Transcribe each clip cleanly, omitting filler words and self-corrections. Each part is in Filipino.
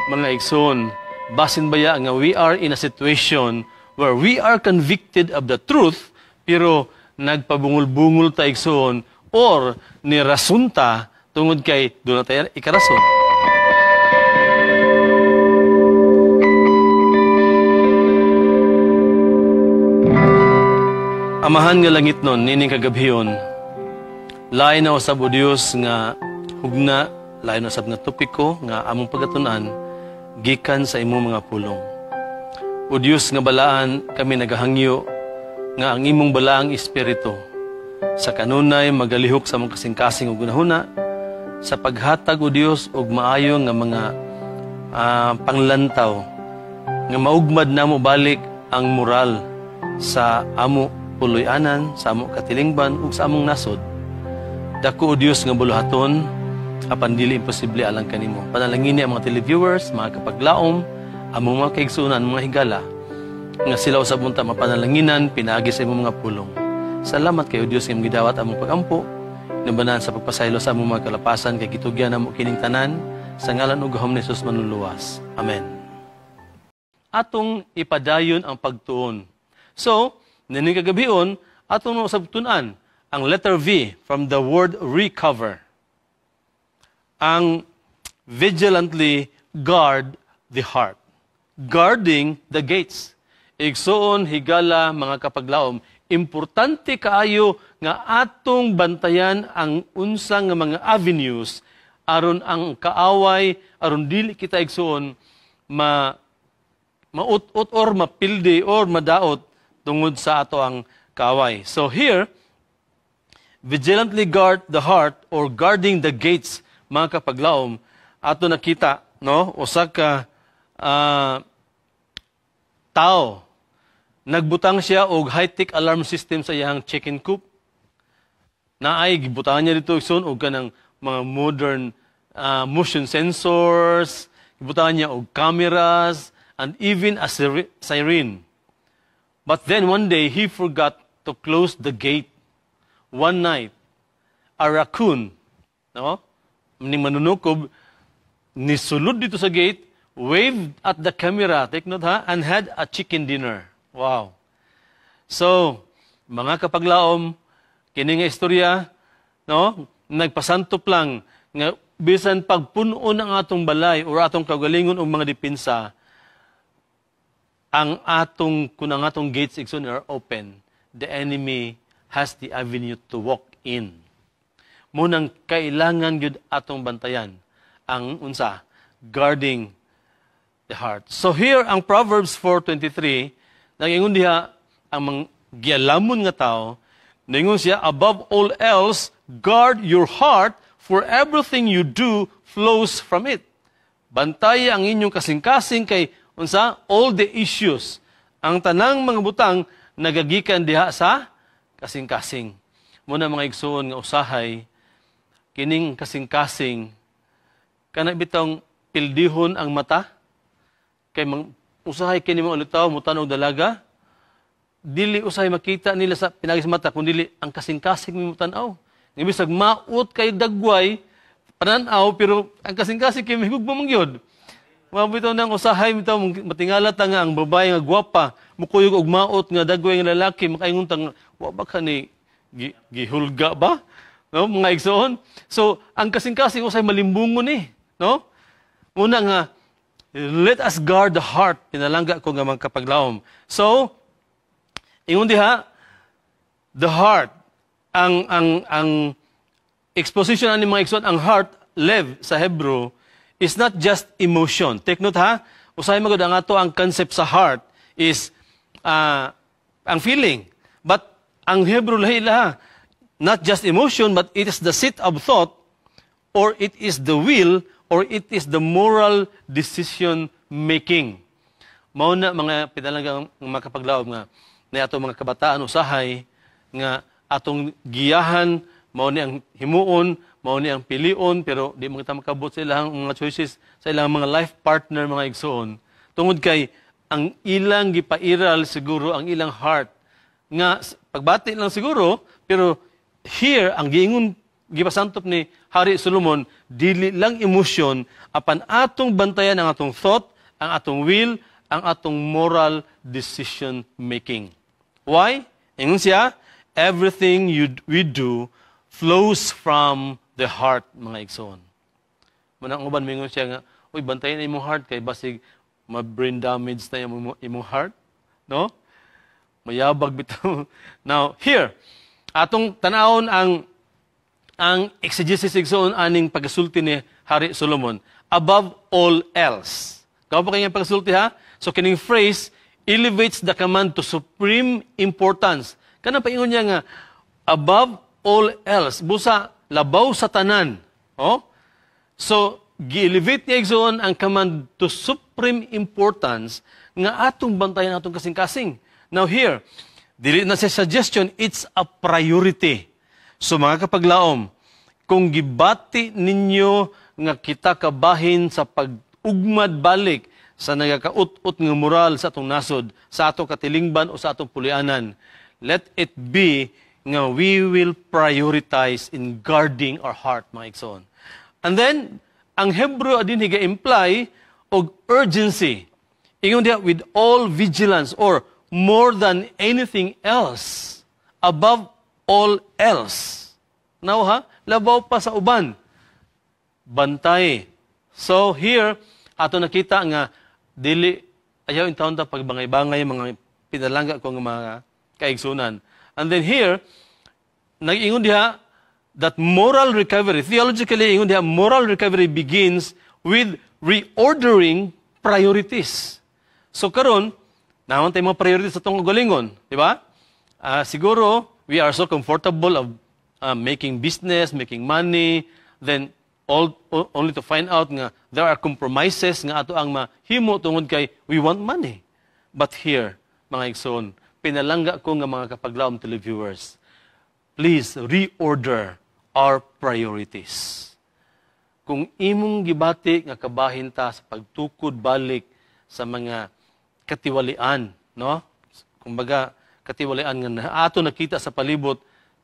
mga igsoon, basin baya nga we are in a situation where we are convicted of the truth, pero nagpabungol-bungol ta igsoon, or nirasunta tungod kay doon na tayo ikarason. Amahan nga langit nun, nining kagabhiyon, lain na usab o Diyos nga hugna, lain na usab nga topiko nga among pagatunan, gikan sa imong mga pulong. O Diyos nga balaan, kami nagahangyo nga ang imong balaang espiritu sa kanunay magalihok sa among kasing-kasing ug gunahuna, sa paghatag o Diyos og maayo nga mga panglantaw nga maugmad namo balik ang moral sa amo puloy-anan, sa amo katilingban ug sa among nasod. Dako o Diyos nga buluhaton, apan dili imposible alang kanimo. Panalangini ang mga televiewers, mga kapaglaom, among mga kaigsunan, mga higala, nga sila usab unta mapanalanginan, pinaagi sa imong mga pulong. Salamat kayo Diyos nga gidawat among pagampo, nabanan sa pagpasaylo sa among mga kalapasan, kay gitugyan namo kining tanan, sa ngalan ug gahom ni Jesus manluluwas. Amen. Atong ipadayon ang pagtuon. So, nining kagabion, atong usab tun-an ang letter V from the word recover. Ang vigilantly guard the heart. Guarding the gates. Igsoon, higala, mga kapaglaom, importante kaayo nga atong bantayan ang unsang nga mga avenues aron ang kaaway, aron dili kita igsoon maut-ut or mapildi or madaot tungod sa ato ang kaaway. So here, vigilantly guard the heart or guarding the gates, mga kapaglaom, ato nakita, no? Usa ka tao, nagbutang siya og high-tech alarm system sa iyang chicken coop. Naay gibutangan niya dito igsoon og kanang mga modern motion sensors, gibutangan niya og cameras and even a siren. But then one day he forgot to close the gate. One night, a raccoon, no? Ning manunukob, nisulod dito sa gate, waved at the camera, take note ha, and had a chicken dinner. Wow. So, mga kapaglaom, kini nga istorya, no? Nagpasantop lang, nga bisan pagpunon ang atong balay o atong kagalingon o mga dipinsa, ang atong, kung ang atong gates igsoon are open, the enemy has the avenue to walk in. Munang kailangan yun atong bantayan ang unsa, guarding the heart. So here, ang Proverbs 4:23, nangingon diha, ang gialamon nga tao, nangingon siya, above all else, guard your heart, for everything you do flows from it. Bantay ang inyong kasing-kasing kay, unsa, all the issues, ang tanang mga butang, nagagikan diha sa kasing-kasing. Muna mga igsoon nga usahay, kining kasing-kasing, kana bitong pildihon ang mata, kay usahay kini mga ulitaw, mutanog dalaga, dili usahay makita nila sa pinagis mata, kundi ang kasing-kasing mo tanaw. Ibig maut kay dagway, pananaw, pero ang kasing-kasing kay mahigugma mangyod. Mabitaw nang usahay, matingala ta nga ang babae nga gwapa, mukuyog og maot nga dagway nga lalaki, makaingon tang wa ba ka ni gihulga ba? No, mga igsoon. So, ang kasing-kasing usay malimbungon ni, no? Muna nga, let us guard the heart, pinalangga ko nga mga kapaglaom. So, ingon diha, the heart, ang exposition ani mga igsoon, ang heart, lev sa Hebrew, is not just emotion. Take note ha, usay magud ang ato ang concept sa heart is ang feeling. But ang Hebrew lahi laha, not just emotion, but it is the seat of thought, or it is the will, or it is the moral decision making. Mao na mga pinalanggang mga kapaglaom nga na ato mga kabataan usahay nga atong giyahan, mao ni ang himuon, mao ni ang pilion, pero di mo kita makabot sa ilang mga choices, sa ilang mga life partner, mga igsoon. Tungod kay ang ilang gipairal siguro ang ilang heart nga pagbati lang siguro, pero here ang giingon gipasantop ni Hari Solomon, dili lang emosyon, apan atong bantayan ang atong thought, ang atong will, ang atong moral decision making. Why? Ingon siya, everything we do flows from the heart, mga igsoon. Manang uban mingon siya nga, uy, bantayan na imong heart kay basig ma-brain damage na imong heart, no? Mayabag bitaw. Now, here, atong tanawon ang exegesis igsoon aning pagasulti ni Hari Solomon, above all else. Kao pa kayong pagasulti ha? So kining phrase elevates the command to supreme importance. Kana pa ingon niya nga above all else, busa labaw sa tanan. Oh? So gi-elevate niya igsoon ang command to supreme importance nga atong bantayan atong kasing-kasing. Now here, dili na sa suggestion, it's a priority. So mga kapaglaom, kung gibati ninyo nga kita kabahin sa pag-ugmad balik sa nagakaut-ut nga moral sa atong nasod, sa atong katilingban o sa atong pulianan, let it be nga we will prioritize in guarding our heart, mga igsoon. And then, ang Hebrew adin higa-imply og urgency. Ingon diha with all vigilance or more than anything else, above all else. Now ha, labaw pa sa uban. Bantay. So here, ato nakita nga dili ayaw in taon ta pagbangay-bangay mga pinalangga ko nga mga kaigsunan. And then here, nag-ingon diha that moral recovery, theologically ingon diha, moral recovery begins with reordering priorities. So karon, naman tayo mga priorities sa itong galingon, di ba? Siguro, we are so comfortable of making business, making money, then only to find out nga there are compromises nga ato ang mahimo tungod kay we want money. But here, mga igsoon, pinalangga ko nga mga kapaglaom televiewers, please reorder our priorities. Kung imong gibati nga kabahin ta sa pagtukod balik sa mga katiwalian, no? Kumbaga, katiwalian nga ato nakita sa palibot,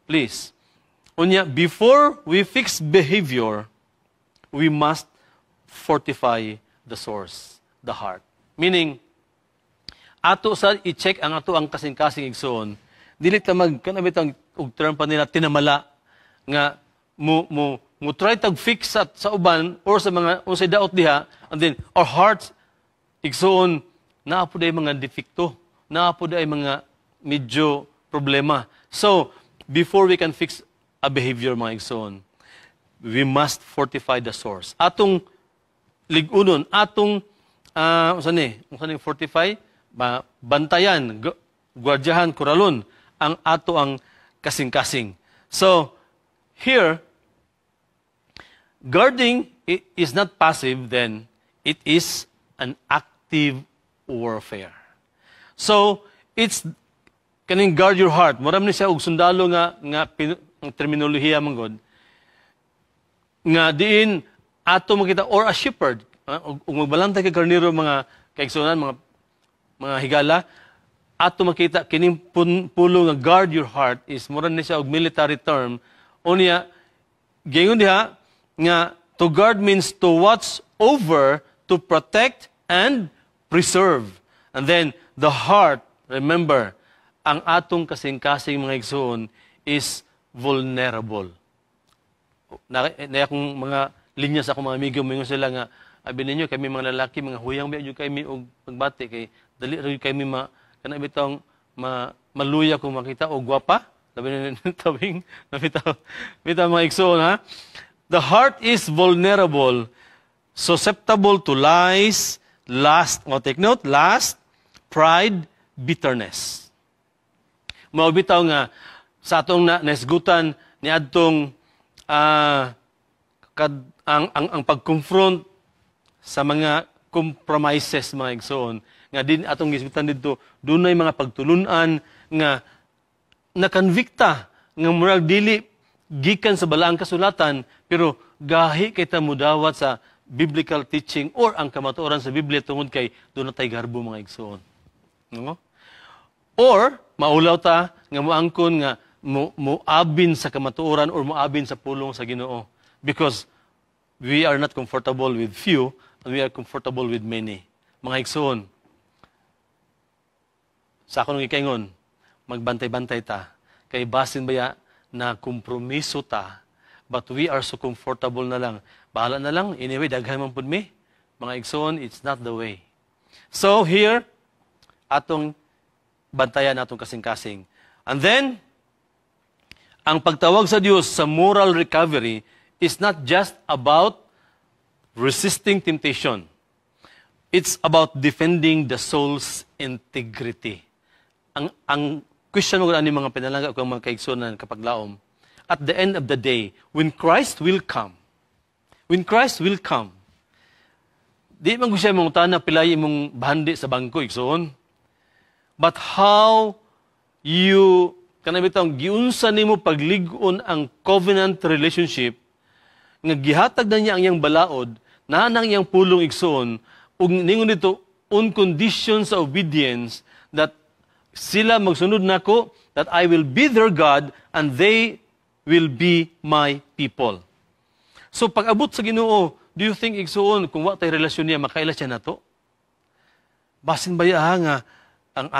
please. Unya, before we fix behavior, we must fortify the source, the heart. Meaning, ato sa i-check ang ato ang kasing-kasing igsoon, dili ta kanabitang og term pa nila tinamala nga mo try tag fix sa uban or sa mga unsay daot diha, and then our hearts igsoon naapo day mga defekto, naapo day mga medyo problema. So, before we can fix a behavior, mga igsoon, we must fortify the source. Atong ligunon, atong unsa fortify, bantayan, gwardiyahan, kuralon ang ato ang kasing-kasing. So, here, guarding is not passive, then it is an active warfare. So, it's kaning guard your heart. Maram ni siya og sundalo nga ang terminolohiya manggod nga diin ato makita or a shepherd ug magbalantay kay karnero mga kaigsunan mga higala ato makita kining pulo nga guard your heart is mura ni siya og military term unya gayon diha nga to guard means to watch over, to protect and preserve. And then the heart, remember, ang atong kasing-kasing mga igsoon is vulnerable. Na akong mga linya sa akong mga amigo, mingon sila nga, abi ninyo, kami mga lalaki, mga huyang biya, kami og pagbati, kay dali rin kami kanabitang maluya kung makita, o gwapa, labi na tabing, nabitaw mga igsoon, ha? The heart is vulnerable, susceptible to lies, lust, take note, lust, pride, bitterness. Maubitaw nga sa atong naisgutan ni adtong ang pag-confront sa mga compromises, mga igsoon, nga din atong gisgutan dito, dunay mga pagtulunan nga nakonvikta nga murag dili gikan sa balaang kasulatan pero gahi kay ta mudawat sa biblical teaching or ang kamatuoran sa Biblia tungod kay doon na tay garbo, mga igsoon. No? Or maulaw ta nga moangkon nga muabin sa kamatuoran or muabin sa pulong sa Ginoo. Because we are not comfortable with few and we are comfortable with many. Mga igsoon, sa akong ikaingon, magbantay-bantay ta. Kay basin baya na kompromiso ta, but we are so comfortable na lang. Bahala na lang, anyway, daghan man pud mi. Mga igsoon, it's not the way. So here, atong bantayan atong kasing-kasing. And then, ang pagtawag sa Diyos sa moral recovery is not just about resisting temptation. It's about defending the soul's integrity. Ang question mo ni mga pinalangga kung mga kaigsunan kapag laom, at the end of the day, when Christ will come, di man ko siya mong tanah pilay mong bahandi sa bangko, igsoon. But how you, kanabitang, giunsa nimo paglig-on ang covenant relationship, nga gihatag na niya ang iyang balaod, na nang iyang pulong igsoon, ug ningon dito, on condition sa obedience, that sila magsunod nako, that I will be their God, and they will be my people. So pag abot sa Ginoo, do you think igsoon kung wa tay relasyon niya makaila siya nato? Basin baya nga ang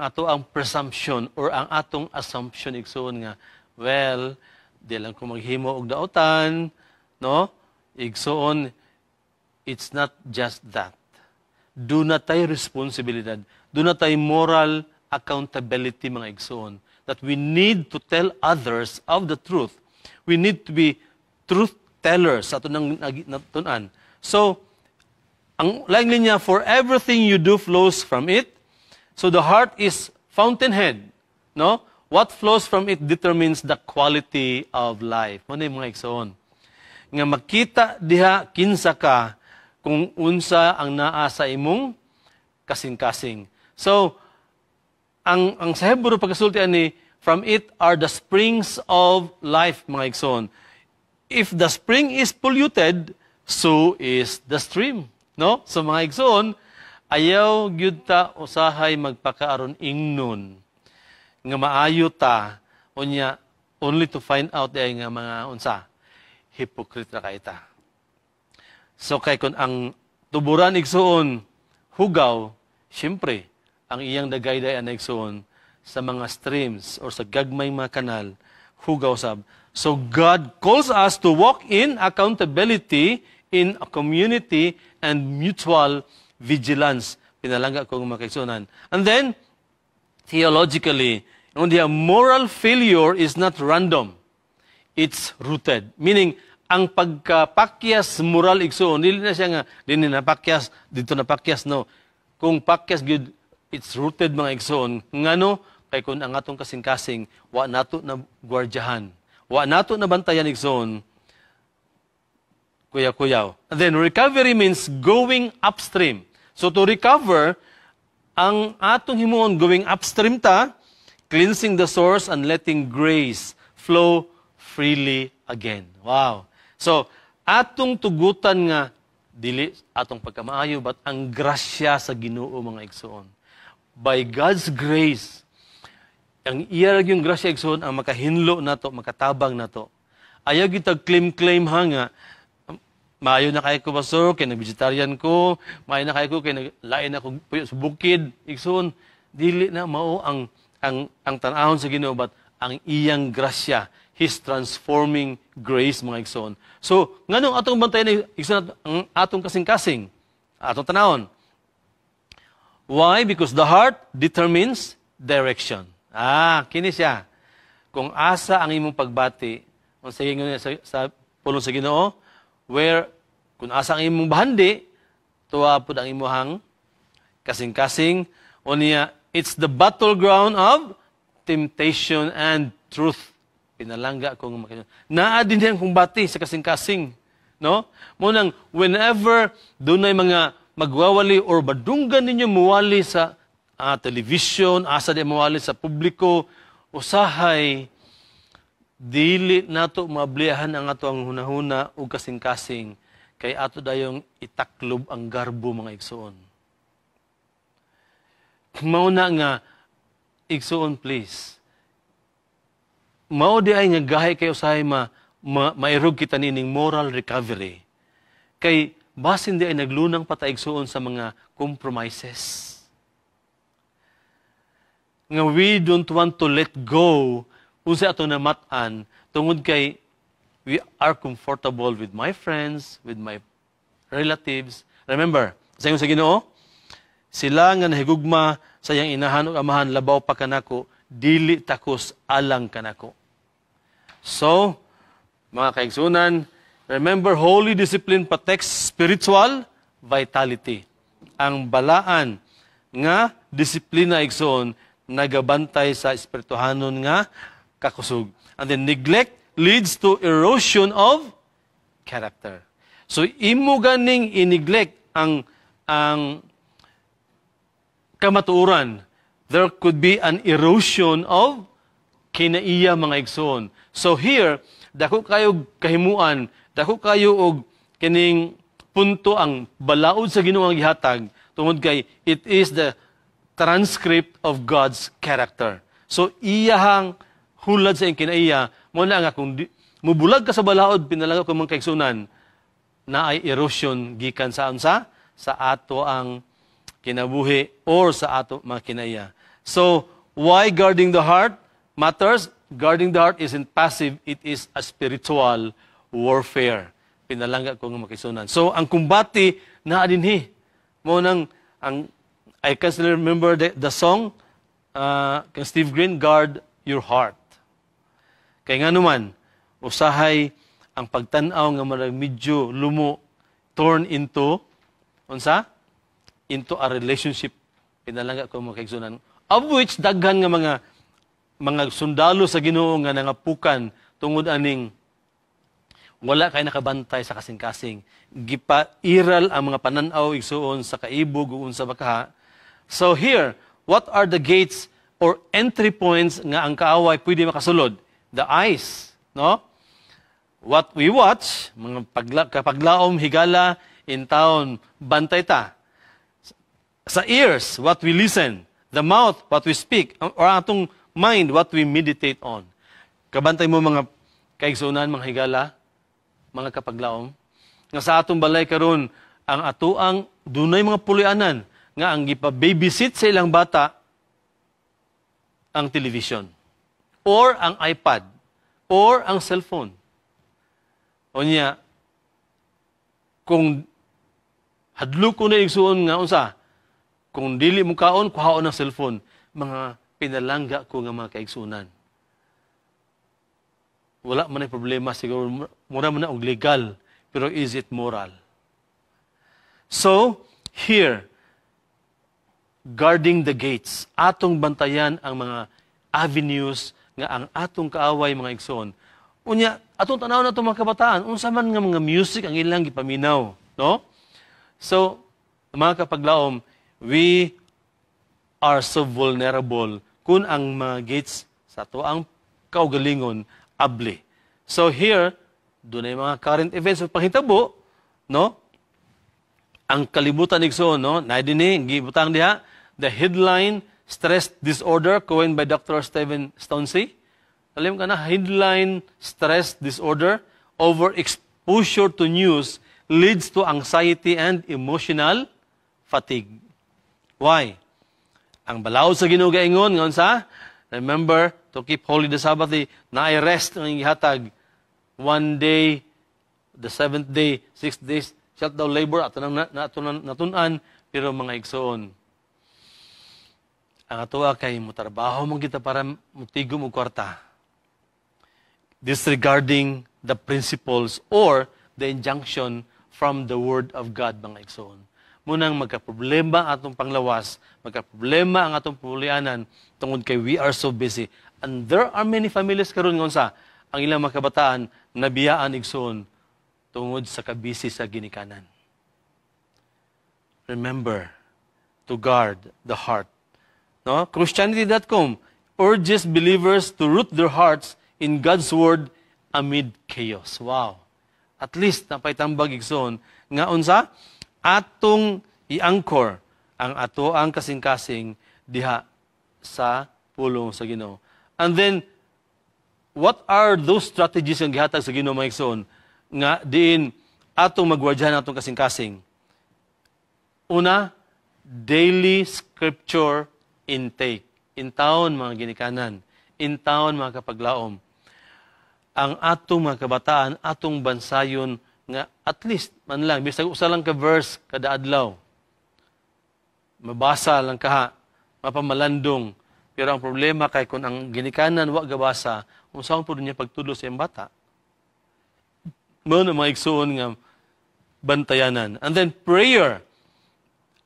ato ang presumption or ang atong assumption igsoon nga well, di lang ko maghimo og daotan, no? Igsoon, it's not just that. Do na tay responsibilidad. Do na tay moral accountability mga igsoon that we need to tell others of the truth. We need to be truth tellers sa ato nang natunan. So, ang laing linya, for everything you do flows from it. So the heart is fountainhead. No? What flows from it determines the quality of life. Ano yung mga igsoon? Nga makita diha kinsa ka kung unsa ang naa sa imong kasing-kasing. So, ang sa Hebrew pagkasulti ani, from it are the springs of life, mga igsoon. If the spring is polluted, so is the stream. No? So mga igsoon, ayaw gyud ta usahay magpakaaron ingnon nga maayo ta unya only to find out ay nga mga unsa hipokrita ka ita. So kay kun ang tuburan igsoon hugaw, syempre ang iyang dagayday ang igsoon sa mga streams or sa gagmay mga kanal hugaw sab. So God calls us to walk in accountability, in a community, and mutual vigilance. Pinalangga ko mga kaigsunan. And then, theologically, moral failure is not random. It's rooted. Meaning, ang pagkapakyas moral igsoon, dili na siya nga, dili na pakyas, dito na pakyas, no. Kung pakyas, good, it's rooted mga igsoon. Ngano, kay kung ang atong kasing-kasing, wa nato na gwardyahan. Wa nato na bantayan igsoon, kuyaw-kuyaw. And then, recovery means going upstream. So, to recover, ang atong himuon going upstream ta, cleansing the source and letting grace flow freely again. Wow. So, atong tugutan nga, dili atong pagkamaayo, but ang grasya sa Ginoo mga igsoon. By God's grace, ang iyarag yung grasya igsoon ang makahinlo nato, makatabang nato. Ayaw kitag claim ha nga, maayo na kayo ko pastor, kay nag-vegetarian ko, maayo na kayo ko, kay naglain ako sa bukid, igsoon, dili na mao ang tanahon sa Ginoo, but ang iyang grasya, His transforming grace mga igsoon. So, nganong atong bantayan igsoon ang atong kasing-kasing, atong tanahon. Why? Because the heart determines direction. Kini siya. Kung asa ang imong pagbati, sa pulong sa Ginoo, where, kung asa ang imong bahandi, tuwa po ang imuhang kasing-kasing, o niya, it's the battleground of temptation and truth. Pinalangga kong naa din niyang kumbati sa kasing-kasing. No? Munang, whenever doon ay mga magwawali or badunggan ninyo muwali sa television, asa di mawali sa publiko, usahay, dili nato mabliahan ang ato ang hunahuna o kasing-kasing, kay ato dayong itaklob ang garbo mga igsoon. Mauna nga, igsoon please, mao di ay nga gahi kayo usahay mairog kita nining moral recovery. Kay basin di ay naglunang pataigsuon sa mga compromises. Nga we don't want to let go unsa ato na matan tungod kay we are comfortable with my friends, with my relatives. Remember, sa Ginoo, sila nga nahigugma sa iyang inahan ug amahan labaw pa kanako, dili takos alang kanako. So, mga kaigsunan, remember, holy discipline protects spiritual vitality. Ang balaan nga disiplina igsoon nagabantay sa espirituhanon nga kakusog. And then neglect leads to erosion of character. So imo ganing ineglect ang kamatuoran, there could be an erosion of kinaiya mga igsoon. So here, dako kayo kahimuan, dako kayo og kining punto ang balaod sa Ginoo ang gihatag tungod kay it is the transcript of God's character. So iyahang hulad sa kinaiya mo na nga kung mubulag ka sa balaod pinalangga ko mga kaigsunan na ay erosion gikan sa ato ang kinabuhi or sa ato mga kinaiya. So why guarding the heart matters? Guarding the heart isn't passive, it is a spiritual warfare. Pinalangga ko ng makisunan. So, ang kumbati na adinhi. Mo nang, I can still remember the song, kang Steve Green, Guard Your Heart. Kaya nga naman, usahay ang pagtanaw nga marag medyo lumo, turn into, unsa? Into a relationship. Pinalangga ko ng makisunan. Of which, daghan nga mga sundalo sa Ginoo nga nangapukan tungod aning wala kay nakabantay sa kasing-kasing. Gipairal ang mga pananaw igsuon sa kaibog ug unsa bakaha. So here, what are the gates or entry points nga ang kaaway pwede makasulod? The eyes, no? What we watch, mga kapaglaom higala in town, bantay ta. Sa ears, what we listen. The mouth, what we speak. Or atong mind, what we meditate on. Kabantay mo mga kaigsunan, mga higala, mga kapaglaom. Nga sa atong balay karon ang atoang dunay mga pulianan nga ang gipa-babysit sa ilang bata ang television or ang iPad or ang cellphone. O niya, kung hadlo ko na igsuon nga unsa, kung dili mo kaon, kuhaon ang cellphone, mga pinalangga ko nga mga kaigsunan. Wala man ay problema, siguro mura man na og legal, pero is it moral? So, here, guarding the gates, atong bantayan ang mga avenues nga ang atong kaaway mga igsoon. Unya, atong tanaw na itong mga kabataan, unsa man nga mga music ang ilang gipaminaw, no? So, mga kapaglaom, we are so vulnerable kung ang mga gates sa to ang kaugalingon abli. So here, doon ay mga current events o panghitabo, no? Ang kalibutan igsoon, no? Naidini, gibutang diha, the headline, stress disorder, coined by Dr. Stephen Stonesy. Alam ka na, headline, stress disorder, overexposure to news leads to anxiety and emotional fatigue. Why? Ang balaod sa Ginoo gaingon ngon sa remember to keep holy the Sabbath day, na rest ang ihatag. One day, the seventh day, 6 days, shalt thou labor ato natunan pero mga igsoon. Ang atoa kay mutrabaho man kita para mutigom og kwarta. Disregarding the principles or the injunction from the word of God mga igsoon. Munang magkaproblema atong panglawas, magkaproblema ang atong pulianan tungod kay we are so busy. And there are many families karon nga unsa ang ilang mga kabataan nabiyaan igsoon tungod sa kabisi sa ginikanan. Remember to guard the heart. No? Christianity.com urges believers to root their hearts in God's word amid chaos. Wow. At least napaytambag igsoon nga unsa atong i-anchor ang ato ang kasing-kasing diha sa pulong sa Ginoo. And then, what are those strategies nga gihatag sa Ginoo mga igsoon nga diin atong magwardyahan atong kasing-kasing? Una, daily scripture intake. In taon mga ginikanan, in taon mga kapaglaom. Ang atong mga kabataan, atong bansayon nga at least man lang bisag usa lang ka verse kada adlaw. Mabasa lang kaha, mapamalandong. Pero ang problema kay kung ang ginikanan wa gabasa, unsaon pud niya pagtudlo sa iyang bata. Mao na mga igsoon nga bantayanan. And then prayer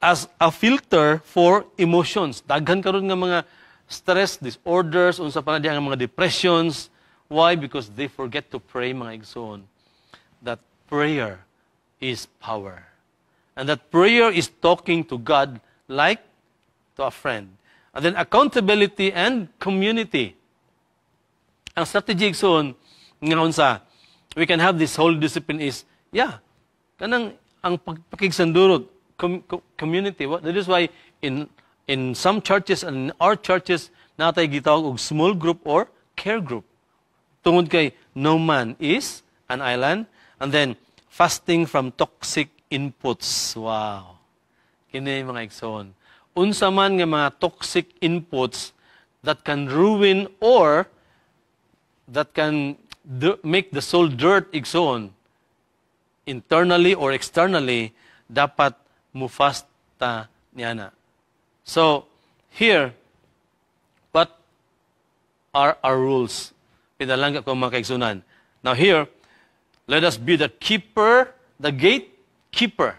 as a filter for emotions. Daghan karon nga mga stress disorders, unsa pa na diha nga mga depressions. Why? Because they forget to pray, mga igsoon. That prayer is power. And that prayer is talking to God like to a friend. And then accountability and community. Ang strategy igsoon nga unsa, we can have this whole discipline is, kanang ang pagpakigsandurot, community. That is why in some churches and in our churches, natay gitawag og small group or care group. Tungod kay no man is an island. And then, fasting from toxic inputs. Wow. Kini mga igsoon. Unsa man nga mga toxic inputs that can ruin or that can make the soul dirt igsoon, internally or externally, dapat mufasta niyana. So, here, what are our rules? Pinalangga ko mga kaigsunan. Now here, let us be the keeper, the gatekeeper.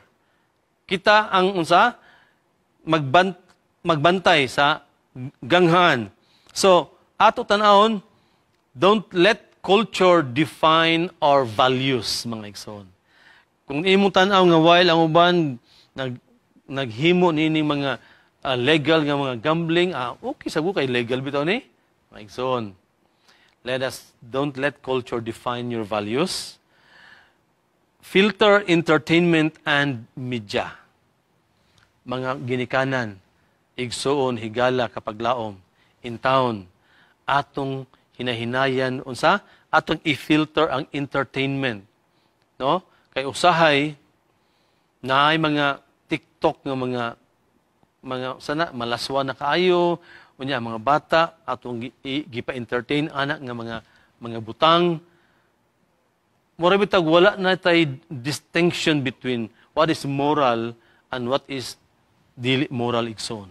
Kita ang unsa magbantay sa ganghaan. So, ato tanawon, don't let culture define our values, mga igsoon. Kung imong tan-aw nga while ang uban naghimo nini mga legal nga mga gambling, okay sago kay legal bitaw ni, mga igsoon. Don't let culture define your values. Filter entertainment and media. Mga ginikanan, igsoon, higala, kapaglaom, in town, atong hinahinayan, unsa? Atong i-filter ang entertainment. No? Kay usahay, na ay mga TikTok nga mga sana, malaswa na kaayo, unya mga bata atong gipa-entertain anak nga mga butang. Mura bitag wala na tay distinction between what is moral and what is dili moral igsoon.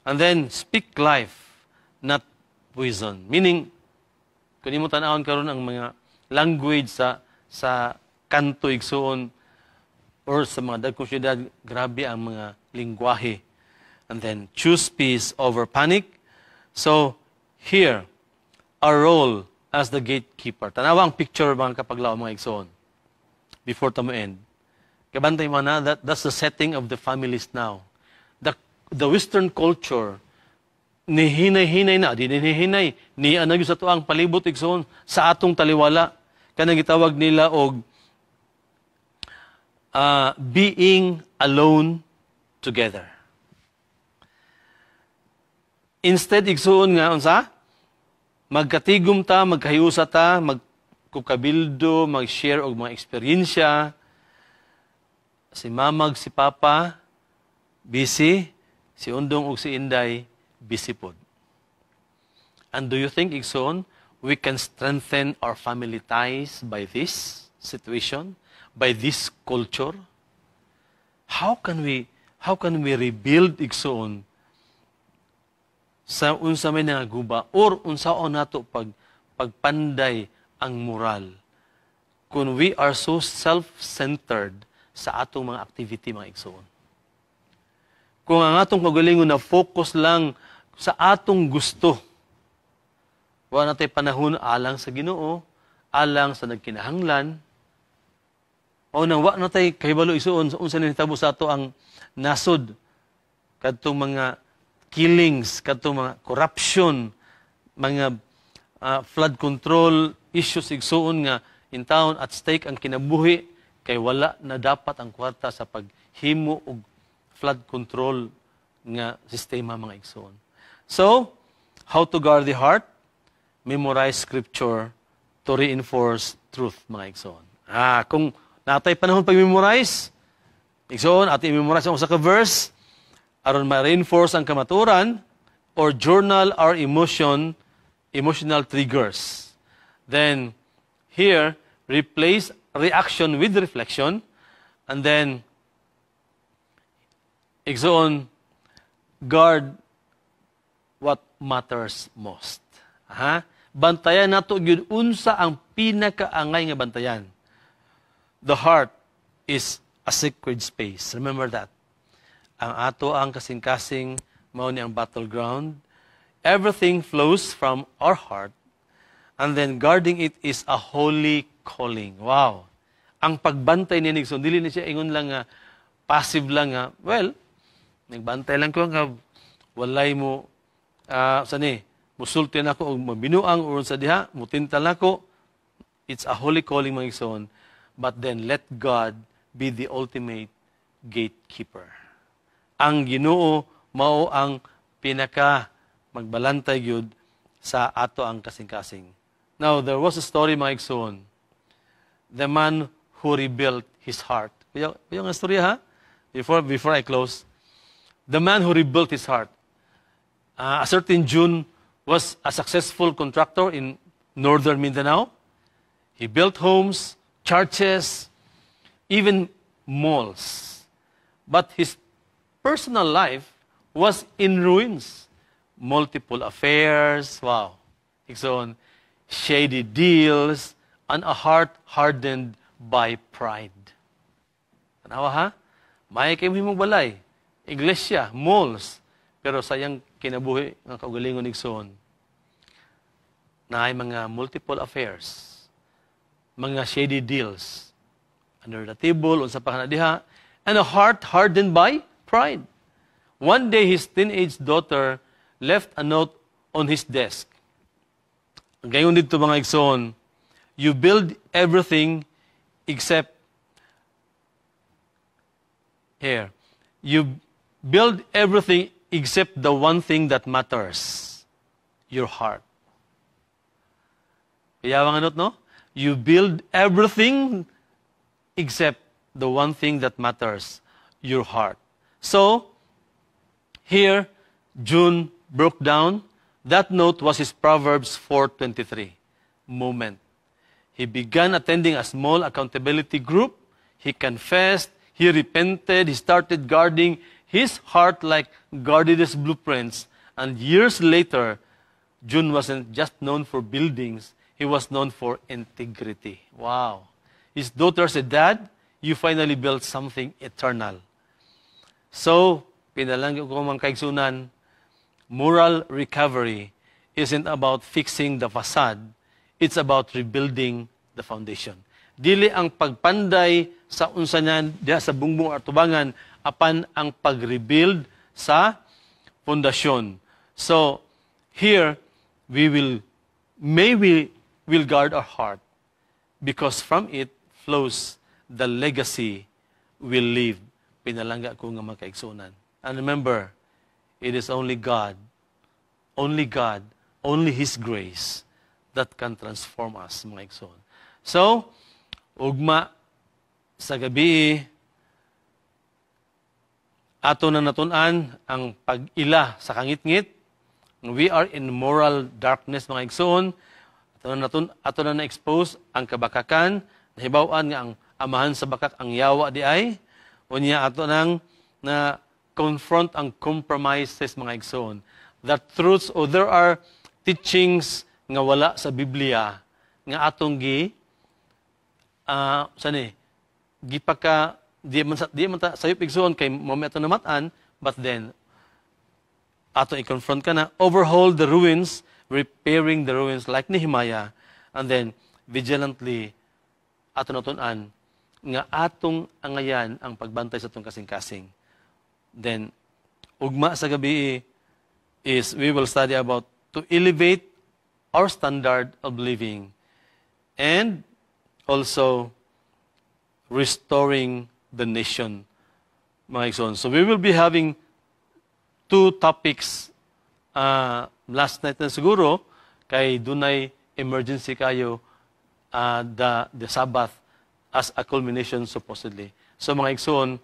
And then speak life, not poison. Meaning kun imo tan-awon karon ang mga language sa kanto igsoon or sa mga dagkong syudad, grabe ang mga lingwahe. And then, choose peace over panic. So, here, our role as the gatekeeper. Tanawa ang picture mga kapaglaw mga igsoon. Before tamo end. Kabantay mo na, that's the setting of the families now. The Western culture, nihinay-hinay na, di nihinay, ni anagyo sa tuang palibot igsoon sa atong taliwala. Kanang gitawag nila og being alone together. Instead, igsuon nga, unsa? Magkatigom ta, magkahiusa ta, magkukabildo, mag-share og mga eksperyensya. Si mamag, si papa, busy. Si undong og si inday, busy pod. And do you think, igsuon, we can strengthen our family ties by this situation, by this culture? How can we rebuild, igsuon, sa unsa may nangaguba or unsaon nato pagpanday ang moral kung we are so self-centered sa atong mga activity, mga igsoon. Kung ang atong kagalingon na focus lang sa atong gusto, wala natay panahon alang sa Ginoo, alang sa nagkinahanglan, o nang wala natay kahibalo igsoon unsa nahitabo sa ato ang nasod kadtong mga killings, kadtong mga corruption, mga flood control issues igsuon nga in town at stake ang kinabuhi kay wala na dapat ang kwarta sa paghimo og flood control nga sistema, mga igsuon. So, how to guard the heart? memorize scripture to reinforce truth, mga igsoon. Kung natay panahon pag-memorize, igsoon, ato i-memorize ang usa ka verse, aron ma-reinforce ang kamaturan, or journal our emotional triggers. Then, here, replace reaction with reflection, and then, igsoon, guard what matters most. Bantayan nato gyud unsa ang pinakaangay nga bantayan. The heart is a sacred space. Remember that. Ang ato ang kasing-kasing mao ni ang battleground. Everything flows from our heart, and then guarding it is a holy calling. Wow. Ang pagbantay ni Nixon, dili ni siya ingon lang nga passive lang nga, well, nagbantay lang ko nga walay mo musulti na ako o mabinuang o sa diha, mutintal na ako. It's a holy calling, mga igsoon. But then, let God be the ultimate gatekeeper. Ang Ginoo mao ang pinaka magbalantay gyud sa ato ang kasing-kasing. Now, there was a story, mga igsoon. The man who rebuilt his heart. Yung story, ha? Before I close. The man who rebuilt his heart. A certain June was a successful contractor in northern Mindanao. He built homes, churches, even malls. But his personal life was in ruins. Multiple affairs, wow. Ikson, shady deals, and a heart hardened by pride. Tanawa ha? May kayo himong balay. Iglesia, malls. Pero sayang kinabuhi ng kaugalingon igsoon na ay mga multiple affairs, mga shady deals, under the table, unsa pa kanadiha, and a heart hardened by pride. One day, his teenage daughter left a note on his desk. Gayon dito mga igsoon, you build everything except here. You build everything except the one thing that matters, your heart. Kaya ang anot, no? You build everything except the one thing that matters, your heart. So, here, June broke down. That note was his Proverbs 4:23 moment. He began attending a small accountability group. He confessed, he repented, he started guarding his heart like guarded his blueprints. And years later, June wasn't just known for buildings, he was known for integrity. Wow. His daughter said, Dad, you finally built something eternal. So, pinalangin ko mga kaigsunan, moral recovery isn't about fixing the facade, it's about rebuilding the foundation. Dili ang pagpanday sa unsa niyan diha sa bungbong atubangan apan ang pag-rebuild sa pundasyon. So here we will guard our heart because from it flows the legacy we'll leave. Pinalangga ko nga mga kaigsunan. And remember, it is only God, only His grace that can transform us, mga igsoon. So, ugma sa gabi, ato na natun-an ang pag-ila sa kangit-ngit. We are in moral darkness, mga igsoon. Ato na na-expose ang kabakakan. Nahibawan nga ang amahan sa bakak ang yawa di ay. Unya ato nang na confront ang compromises, mga igsoon. That truths, or there are teachings nga wala sa Biblia nga atong gipaka di man ta sayop igsoon kay momento na matan, but then ato i-confront ka na, overhaul the ruins, repairing the ruins like Nehemiah, and then vigilantly ato natun-an nga atong angayan ang pagbantay sa atong kasing-kasing. Then ugma sa gabi is we will study about to elevate our standard of living and also restoring the nation, mga igsoon. So we will be having two topics last night na siguro, kay dunay emergency kayo the Sabbath as a culmination supposedly. So mga igsoon,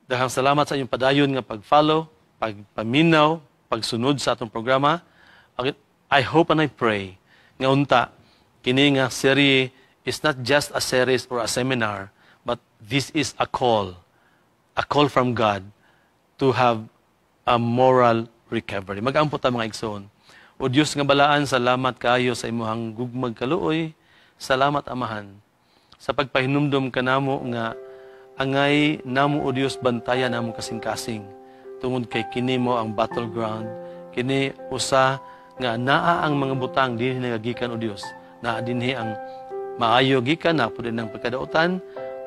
daghang salamat sa inyong padayon nga pag-follow, pagpaminaw, pagsunod sa atong programa. I hope and I pray nga unta kini nga serye is not just a series or a seminar, but this is a call from God to have a moral recovery. Mag-ampot ta mga igsoon. O Diyos nga balaan, salamat kayo sa imuhang gugmag kaluoy. Salamat Amahan sa pagpahinumdom ka namo nga angay namo o Diyos bantayan namo kasing-kasing tungod kay kini mo ang battleground, kini usa nga naa ang mga butang dinhi nagagikan o Diyos, naa dinhi ang maayo gikan na pud ng pagkadautan.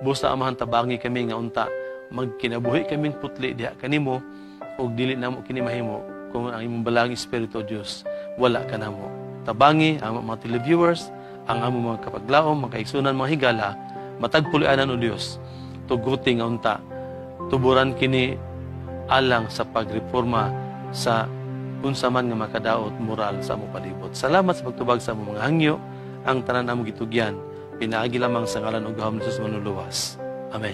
Busa Amahan tabangi kami nga unta magkinabuhi kaming putli diha kanimo ug dili namo kini mahimo kung ang imong balaang espiritu o Diyos wala ka namo. Tabangi ang mga televiewers, ang among mga kapaglaom, mga kaigsunan, mga higala, matagpulianan o Diyos, tuguti nga unta, tuburan kini alang sa pagreforma sa unsa man nga makadaot moral sa among palibot. Salamat sa pagtubag sa among mga hangyo, ang tanan among gitugyan, pinaagi lamang sa ngalan ug gahom ni Jesus manuluwas. Amen.